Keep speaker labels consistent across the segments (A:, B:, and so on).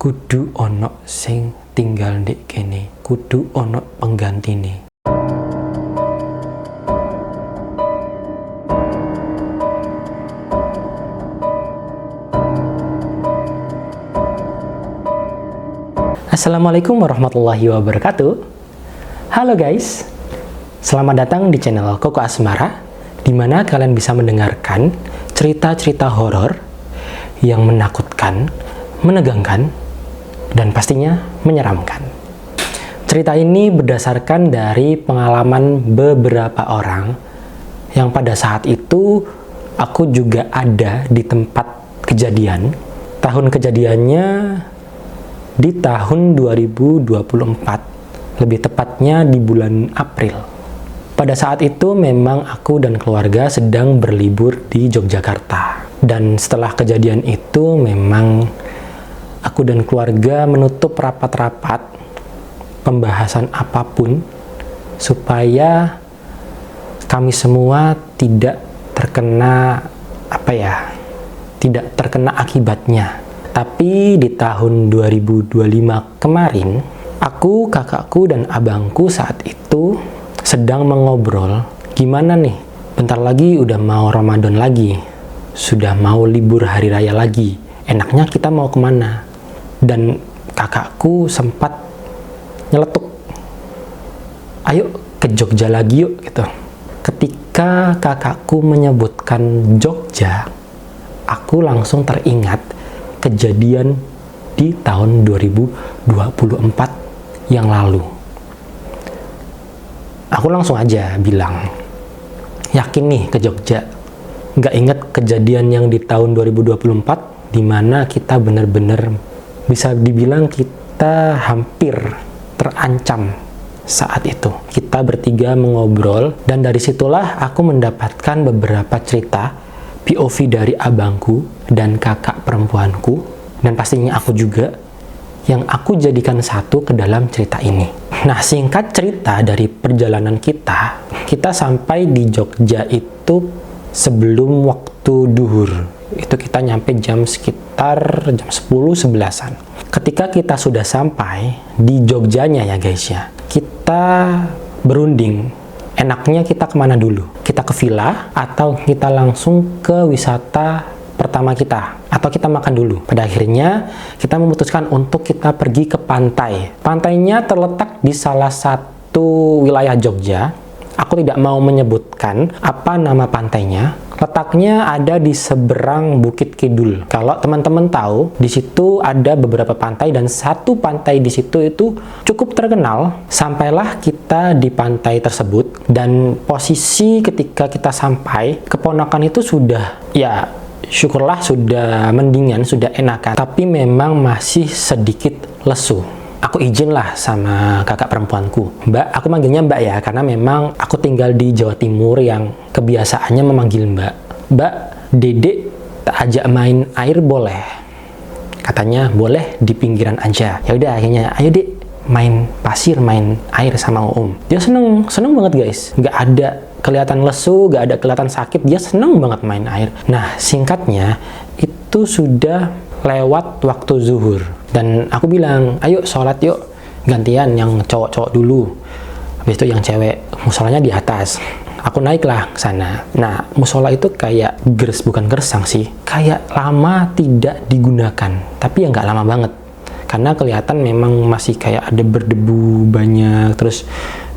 A: Kudu ono sing tinggal ndek kene, kudu ono penggantine. Assalamualaikum warahmatullahi wabarakatuh. Halo guys, selamat datang di channel Koko Asmara, di mana kalian bisa mendengarkan cerita-cerita horor yang menakutkan, menegangkan, dan pastinya menyeramkan. Cerita ini berdasarkan dari pengalaman beberapa orang yang pada saat itu aku juga ada di tempat kejadian. Tahun kejadiannya di tahun 2024, lebih tepatnya di bulan April. Pada saat itu memang aku dan keluarga sedang berlibur di Yogyakarta. Dan setelah kejadian itu memang aku dan keluarga menutup rapat-rapat pembahasan apapun supaya kami semua tidak terkena tidak terkena akibatnya. Tapi di tahun 2025 kemarin, aku, kakakku, dan abangku saat itu sedang mengobrol, gimana nih, bentar lagi udah mau Ramadan lagi, sudah mau libur hari raya lagi, enaknya kita mau kemana? Dan kakakku sempat nyeletuk, ayo ke Jogja lagi yuk gitu. Ketika kakakku menyebutkan Jogja, aku langsung teringat kejadian di tahun 2024 yang lalu. Aku langsung aja bilang, yakin nih ke Jogja. Nggak ingat kejadian yang di tahun 2024 di mana kita benar-benar bisa dibilang kita hampir terancam saat itu. Kita bertiga mengobrol dan dari situlah aku mendapatkan beberapa cerita POV dari abangku dan kakak perempuanku dan pastinya aku juga yang aku jadikan satu ke dalam cerita ini. Nah, singkat cerita dari perjalanan kita sampai di Jogja itu sebelum waktu duhur. Itu kita nyampe sekitar jam 10-11an. Ketika kita sudah sampai di Jogjanya ya guys ya, kita berunding. Enaknya kita kemana dulu? Kita ke villa atau kita langsung ke wisata pertama kita? Atau kita makan dulu? Pada akhirnya kita memutuskan untuk kita pergi ke pantai. Pantainya terletak di salah satu wilayah Jogja. Aku tidak mau menyebutkan apa nama pantainya. Letaknya ada di seberang Bukit Kidul. Kalau teman-teman tahu, di situ ada beberapa pantai dan satu pantai di situ itu cukup terkenal. Sampailah kita di pantai tersebut dan posisi ketika kita sampai, keponakan itu sudah syukurlah sudah mendingan, sudah enakan. Tapi memang masih sedikit lesu. Aku izin lah sama kakak perempuanku, Mbak, aku manggilnya Mbak ya, karena memang aku tinggal di Jawa Timur yang kebiasaannya memanggil Mbak. Mbak, Dedek ajak main air boleh? Katanya boleh di pinggiran aja. Ya udah akhirnya, ayo Dek, main pasir, main air sama Om. Dia seneng banget guys, nggak ada kelihatan lesu, nggak ada kelihatan sakit, dia seneng banget main air. Nah, singkatnya itu sudah lewat waktu zuhur. Dan aku bilang, ayo sholat yuk, gantian yang cowok-cowok dulu. Habis itu yang cewek, musolanya di atas. Aku naiklah ke sana. Nah, musola itu kayak bukan gersang sih. Kayak lama tidak digunakan. Tapi ya nggak lama banget. Karena kelihatan memang masih kayak ada berdebu banyak, terus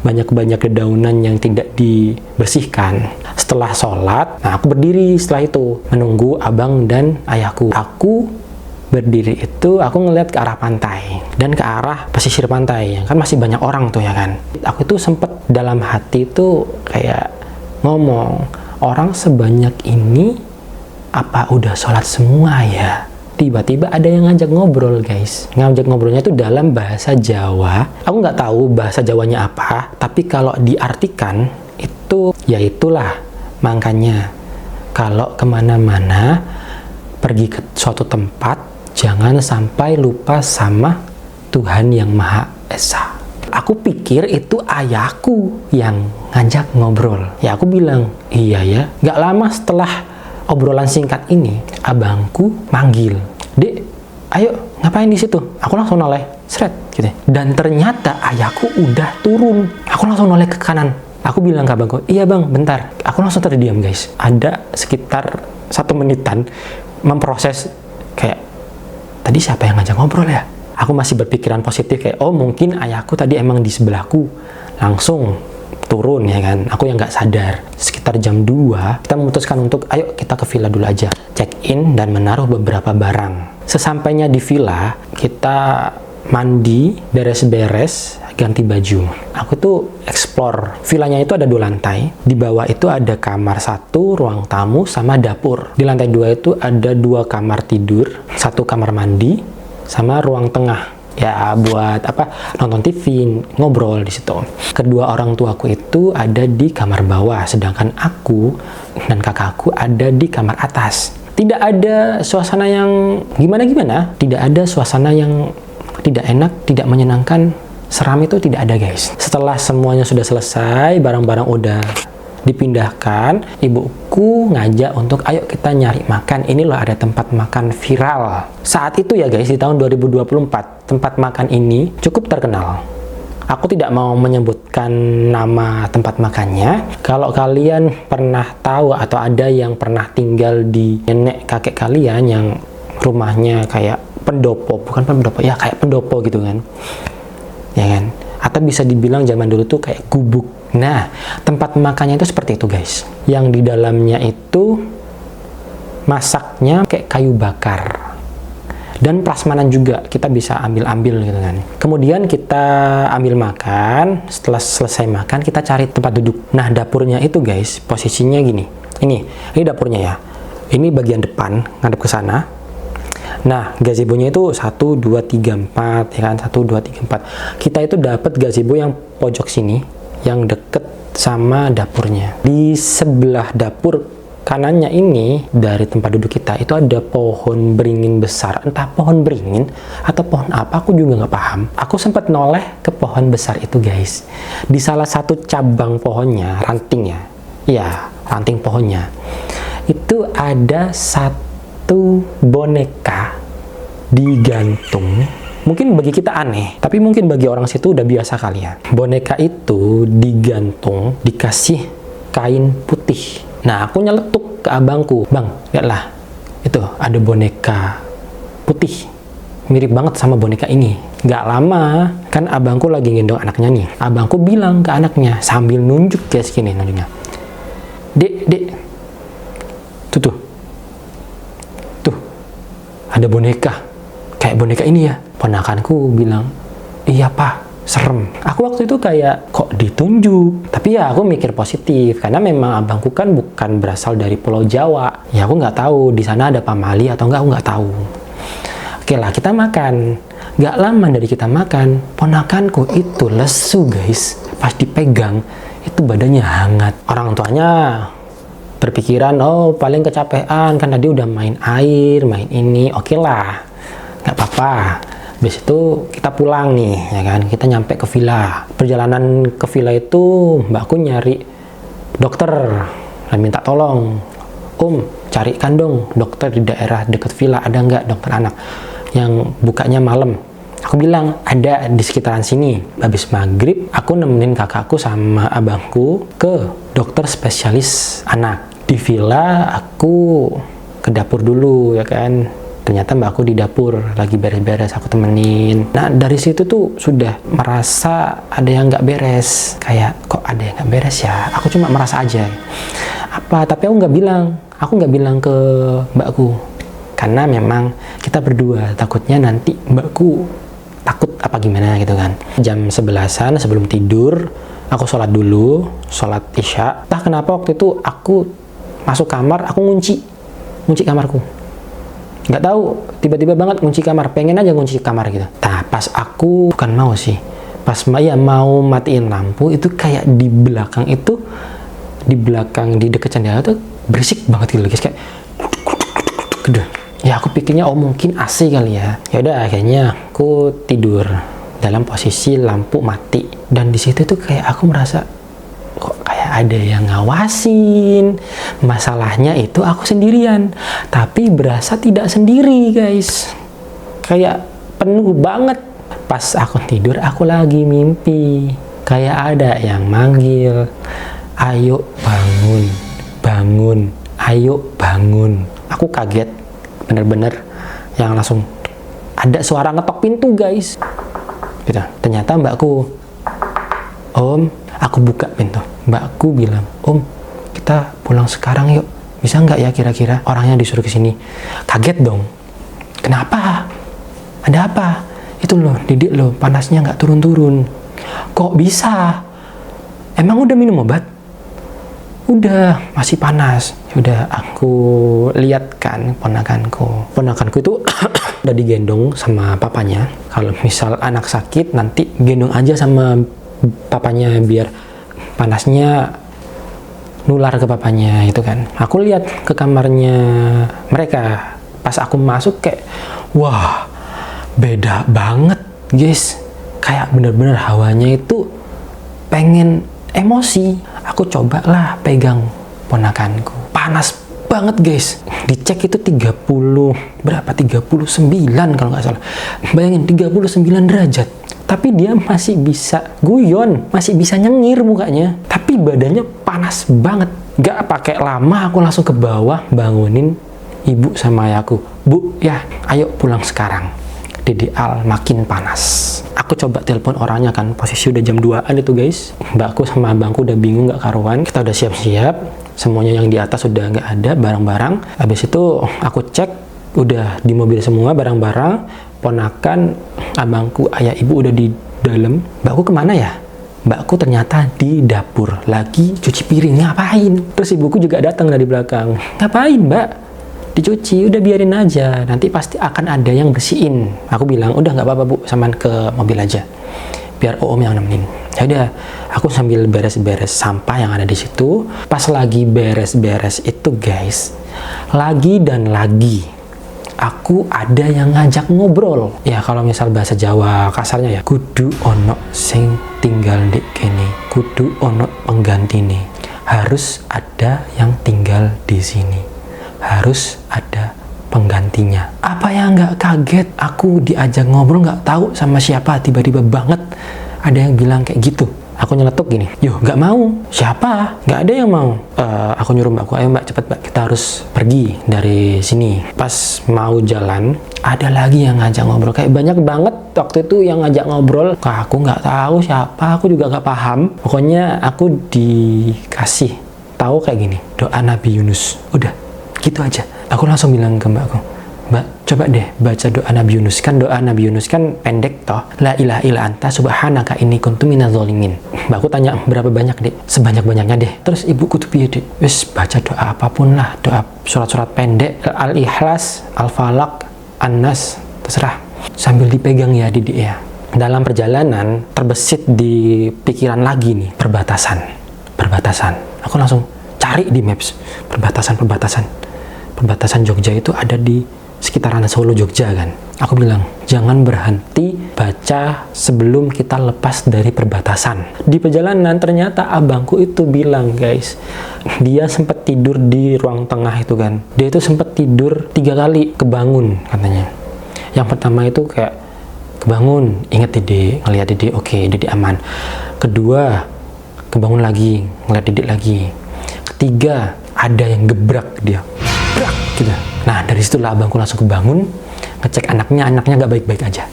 A: banyak dedaunan yang tidak dibersihkan. Setelah sholat, nah aku berdiri setelah itu, menunggu abang dan ayahku. Aku berdiri itu, aku ngeliat ke arah pantai dan ke arah pesisir pantai, kan masih banyak orang tuh ya kan. Aku tuh sempet dalam hati tuh kayak ngomong, orang sebanyak ini apa udah sholat semua ya? Tiba-tiba ada yang ngajak ngobrol guys. Ngajak ngobrolnya itu dalam bahasa Jawa. Aku nggak tahu bahasa Jawanya apa, tapi kalau diartikan itu ya itulah. Makanya kalau kemana-mana pergi ke suatu tempat, jangan sampai lupa sama Tuhan Yang Maha Esa. Aku pikir itu ayahku yang ngajak ngobrol. Ya aku bilang, iya ya. Gak lama setelah obrolan singkat ini, abangku manggil, Dek, ayo ngapain di situ? Aku langsung noleh, seret gitu. Dan ternyata ayahku udah turun. Aku langsung noleh ke kanan. Aku bilang ke abangku, iya bang, bentar. Aku langsung terdiam guys. Ada sekitar 1 menitan memproses kayak, tadi siapa yang ngajak ngobrol ya? Aku masih berpikiran positif kayak, oh mungkin ayahku tadi emang di sebelahku. Langsung turun ya kan, aku yang nggak sadar. Sekitar jam 2 kita memutuskan untuk ayo kita ke villa dulu aja, check in dan menaruh beberapa barang. Sesampainya di villa kita mandi, beres-beres, ganti baju. Aku tuh explore villanya. Itu ada 2 lantai, di bawah itu ada kamar 1, ruang tamu sama dapur. Di lantai 2 itu ada 2 kamar tidur, 1 kamar mandi sama ruang tengah. Ya buat apa, nonton TV, ngobrol di situ. Kedua orang tuaku itu ada di kamar bawah, sedangkan aku dan kakakku ada di kamar atas. Tidak ada suasana yang gimana-gimana, tidak ada suasana yang tidak enak, tidak menyenangkan, seram itu tidak ada guys. Setelah semuanya sudah selesai, barang-barang udah dipindahkan, ibuku ngajak untuk ayo kita nyari makan. Ini loh ada tempat makan viral saat itu ya guys, di tahun 2024. Tempat makan ini cukup terkenal. Aku tidak mau menyebutkan nama tempat makannya. Kalau kalian pernah tahu atau ada yang pernah tinggal di nenek kakek kalian yang rumahnya kayak pendopo, bukan pendopo ya, kayak pendopo gitu kan, ya kan, atau bisa dibilang zaman dulu tuh kayak gubuk. Nah, tempat makannya itu seperti itu guys. Yang di dalamnya itu masaknya kayak kayu bakar. Dan prasmanan juga kita bisa ambil-ambil gitu kan. Kemudian kita ambil makan. Setelah selesai makan kita cari tempat duduk. Nah, dapurnya itu guys posisinya gini. Ini dapurnya ya. Ini bagian depan ngadep ke sana. Nah, gazebo-nya itu 1, 2, 3, 4 ya kan, 1, 2, 3, 4. Kita itu dapat gazebo yang pojok sini, yang deket sama dapurnya. Di sebelah dapur kanannya ini dari tempat duduk kita itu ada pohon beringin besar. Entah pohon beringin atau pohon apa, aku juga nggak paham. Aku sempat noleh ke pohon besar itu guys. Di salah satu cabang pohonnya, rantingnya, ya ranting pohonnya, itu ada 1 boneka digantung. Mungkin bagi kita aneh, tapi mungkin bagi orang situ udah biasa kali ya. Boneka itu digantung, dikasih kain putih. Nah, aku nyeletuk ke abangku, bang, lihatlah, itu ada boneka putih, mirip banget sama boneka ini. Gak lama, kan abangku lagi gendong anaknya nih. Abangku bilang ke anaknya, sambil nunjuk guys, gini nunjuknya. Dek, tuh, ada boneka, kayak boneka ini ya. Ponakanku bilang, iya pak, serem. Aku waktu itu kayak, kok ditunjuk? Tapi ya aku mikir positif, karena memang abangku kan bukan berasal dari Pulau Jawa. Ya aku nggak tahu di sana ada pamali atau enggak, aku nggak tahu. Oke lah, kita makan. Nggak lama dari kita makan, ponakanku itu lesu guys. Pas dipegang, itu badannya hangat. Orang tuanya berpikiran, oh paling kecapean, kan tadi udah main air, main ini. Oke lah, nggak apa-apa. Habis itu kita pulang nih, ya kan? Kita nyampe ke villa. Perjalanan ke villa itu mbakku nyari dokter dan minta tolong, carikan dong dokter di daerah dekat villa, ada nggak dokter anak yang bukanya malam? Aku bilang ada di sekitaran sini. Habis maghrib, aku nemenin kakakku sama abangku ke dokter spesialis anak. Di villa aku ke dapur dulu, ya kan? Ternyata mbakku di dapur lagi beres-beres, aku temenin. Nah, dari situ tuh sudah merasa ada yang nggak beres. Kayak, kok ada yang nggak beres ya? Aku cuma merasa aja. Apa? Tapi aku nggak bilang. Aku nggak bilang ke mbakku. Karena memang kita berdua, takutnya nanti mbakku takut apa gimana gitu kan. Jam 11-an sebelum tidur, aku sholat dulu, sholat isya. Entah kenapa waktu itu aku masuk kamar, aku ngunci kamarku. Nggak tahu, tiba-tiba banget kunci kamar, pengen aja kunci kamar gitu. Nah, pas aku bukan mau sih, pas mau matiin lampu itu kayak di belakang itu, di dekat jendela tuh berisik banget gitu guys, kayak ya aku pikirnya oh mungkin AC kali ya. Ya udah, akhirnya aku tidur dalam posisi lampu mati. Dan di situ tuh kayak aku merasa kok kayak ada yang ngawasin. Masalahnya itu aku sendirian, tapi berasa tidak sendiri guys. kayak penuh banget. Pas aku tidur, aku lagi mimpi kayak ada yang manggil, ayo bangun, bangun, ayo bangun. Aku kaget, bener-bener yang langsung ada suara ngetok pintu guys. Gitu. Ternyata mbakku. Om, aku buka pintu. Mbakku bilang, Om, kita pulang sekarang yuk. Bisa nggak ya kira-kira orangnya disuruh ke sini? Kaget dong. Kenapa? Ada apa? Itu loh, Didik loh, panasnya nggak turun-turun. Kok bisa? Emang udah minum obat? Udah, masih panas. Udah, aku lihat kan ponakanku. Ponakanku itu udah digendong sama papanya. Kalau misal anak sakit, nanti gendong aja sama papanya biar panasnya nular ke papanya itu kan. Aku lihat ke kamarnya mereka. Pas aku masuk kayak, wah, beda banget guys. Kayak bener-bener hawanya itu pengen emosi. Aku cobalah pegang ponakanku. Panas banget guys. Dicek itu 39 kalau nggak salah. Bayangin 39 derajat. Tapi dia masih bisa guyon, masih bisa nyengir mukanya. Tapi badannya panas banget. Gak pakai lama aku langsung ke bawah bangunin ibu sama ayahku. Bu, ya ayo pulang sekarang. Dede Al makin panas. Aku coba telepon orangnya kan, posisi udah jam 2-an itu guys. Mbakku sama abangku udah bingung gak karuan. Kita udah siap-siap, semuanya yang di atas udah gak ada, barang-barang. Habis itu aku cek, udah di mobil semua barang-barang. Ponakan, abangku, ayah ibu udah di dalam. Mbakku kemana ya? Mbakku ternyata di dapur, lagi cuci piring. Ngapain? Terus ibuku juga datang dari belakang. Ngapain mbak? Dicuci, udah biarin aja, nanti pasti akan ada yang bersihin. Aku bilang, udah nggak apa-apa bu, saman ke mobil aja, biar om yang nemenin. Ya udah, aku sambil beres-beres sampah yang ada di situ. Pas lagi beres-beres itu guys, lagi dan lagi aku ada yang ngajak ngobrol. Ya kalau misal bahasa Jawa kasarnya ya, kudu ono sing tinggal di kene, kudu ono penggantine, harus ada yang tinggal di sini, harus ada penggantinya. Apa yang nggak kaget? Aku diajak ngobrol nggak tahu sama siapa, tiba-tiba banget ada yang bilang kayak gitu. Aku nyeletuk gini, yo nggak mau. Siapa? Nggak ada yang mau. Aku nyuruh mbakku, ayo mbak cepet mbak, kita harus pergi dari sini. Pas mau jalan, ada lagi yang ngajak ngobrol. Kayak banyak banget waktu itu yang ngajak ngobrol. Aku nggak tahu siapa, aku juga nggak paham. Pokoknya aku dikasih tahu kayak gini, doa Nabi Yunus. Udah, gitu aja. Aku langsung bilang ke mbakku, mbak coba deh baca doa Nabi Yunus. Kan doa Nabi Yunus kan pendek toh, la ilaha illa anta subhanaka inni kuntu minadz zalimin. Mbakku tanya berapa banyak dek? Sebanyak-banyaknya deh. Terus ibuku tuh piye dek? Wis baca doa apapun lah, doa surat-surat pendek, Al-Ikhlas, Al-Falaq, An-Nas, terserah. Sambil dipegang ya didik ya. Dalam perjalanan terbesit di pikiran lagi nih, perbatasan. Aku langsung cari di maps, perbatasan Jogja itu ada di sekitaran Solo Jogja kan. Aku bilang, jangan berhenti baca sebelum kita lepas dari perbatasan. Di perjalanan ternyata abangku itu bilang guys, dia sempat tidur di ruang tengah itu kan. Dia itu sempat tidur 3 kali, kebangun katanya. Yang pertama itu kayak kebangun, ingat Dede, ngeliat Dede, oke Dede aman. Kedua, kebangun lagi, ngeliat Dede lagi. Ketiga, ada yang gebrak dia, brak gitu. Nah dari situlah abangku langsung kebangun, ngecek anaknya nggak baik-baik aja.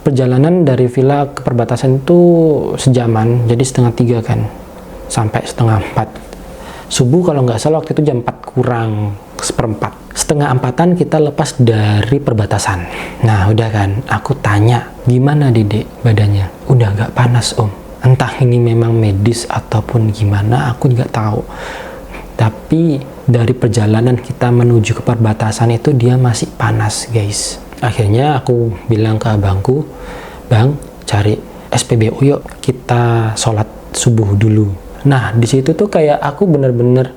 A: Perjalanan dari villa ke perbatasan itu sejaman, jadi 2:30 kan, sampai 3:30. Subuh kalau nggak salah waktu itu jam 4 kurang 1/4. 3:30 kita lepas dari perbatasan. Nah udah kan, aku tanya, gimana Dedek badannya? Udah nggak panas om. Entah ini memang medis ataupun gimana, aku nggak tahu. Tapi dari perjalanan kita menuju ke perbatasan itu dia masih panas guys. Akhirnya aku bilang ke abangku, bang cari SPBU yuk, kita sholat subuh dulu. Nah di situ tuh kayak aku bener-bener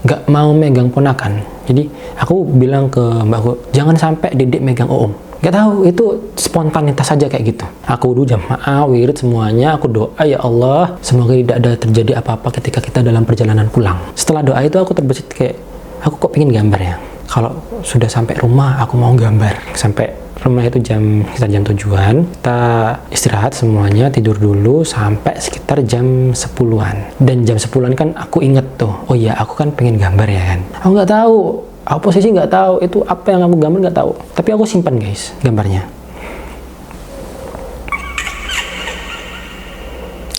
A: gak mau megang ponakan. Jadi aku bilang ke mbakku, jangan sampai Dedek megang om. Gak tahu, itu spontanitas saja kayak gitu. Aku dulu jamaah, wirid semuanya, aku doa ya Allah, semoga tidak ada terjadi apa-apa ketika kita dalam perjalanan pulang. Setelah doa itu aku terbesit kayak, aku kok pengen gambar ya. Kalau sudah sampai rumah, aku mau gambar. Sampai rumah itu sekitar jam 7-an. Kita istirahat semuanya, tidur dulu sampai sekitar jam 10-an. Dan jam 10-an kan aku inget tuh, oh iya aku kan pengen gambar ya kan. Aku nggak tahu, aku posisi nggak tahu itu apa yang aku gambar, nggak tahu. Tapi aku simpan guys gambarnya.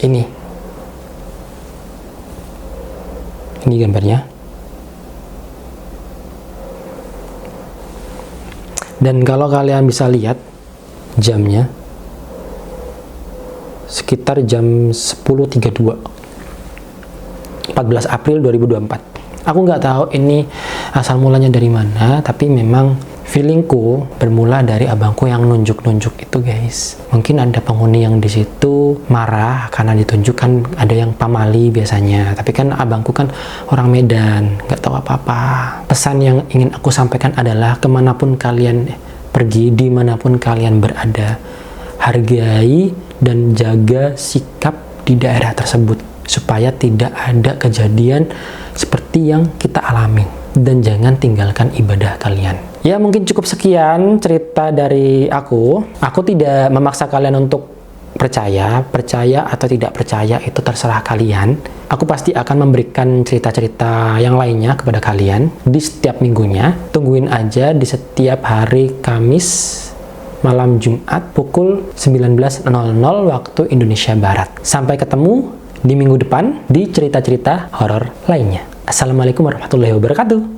A: Ini gambarnya. Dan kalau kalian bisa lihat jamnya sekitar jam 10.32 14 April 2024. Aku nggak tahu ini asal mulanya dari mana, tapi memang feelingku bermula dari abangku yang nunjuk-nunjuk itu guys. Mungkin ada penghuni yang di situ marah karena ditunjukkan, ada yang pamali biasanya. Tapi kan abangku kan orang Medan, nggak tahu apa-apa. Pesan yang ingin aku sampaikan adalah kemanapun kalian pergi, dimanapun kalian berada, hargai dan jaga sikap di daerah tersebut supaya tidak ada kejadian seperti yang kita alami, dan jangan tinggalkan ibadah kalian. Ya mungkin cukup sekian cerita dari aku. Aku tidak memaksa kalian untuk percaya atau tidak percaya, itu terserah kalian. Aku pasti akan memberikan cerita-cerita yang lainnya kepada kalian di setiap minggunya. Tungguin aja di setiap hari Kamis malam Jumat pukul 19.00 waktu Indonesia Barat. Sampai ketemu di minggu depan di cerita-cerita horor lainnya. Assalamualaikum warahmatullahi wabarakatuh.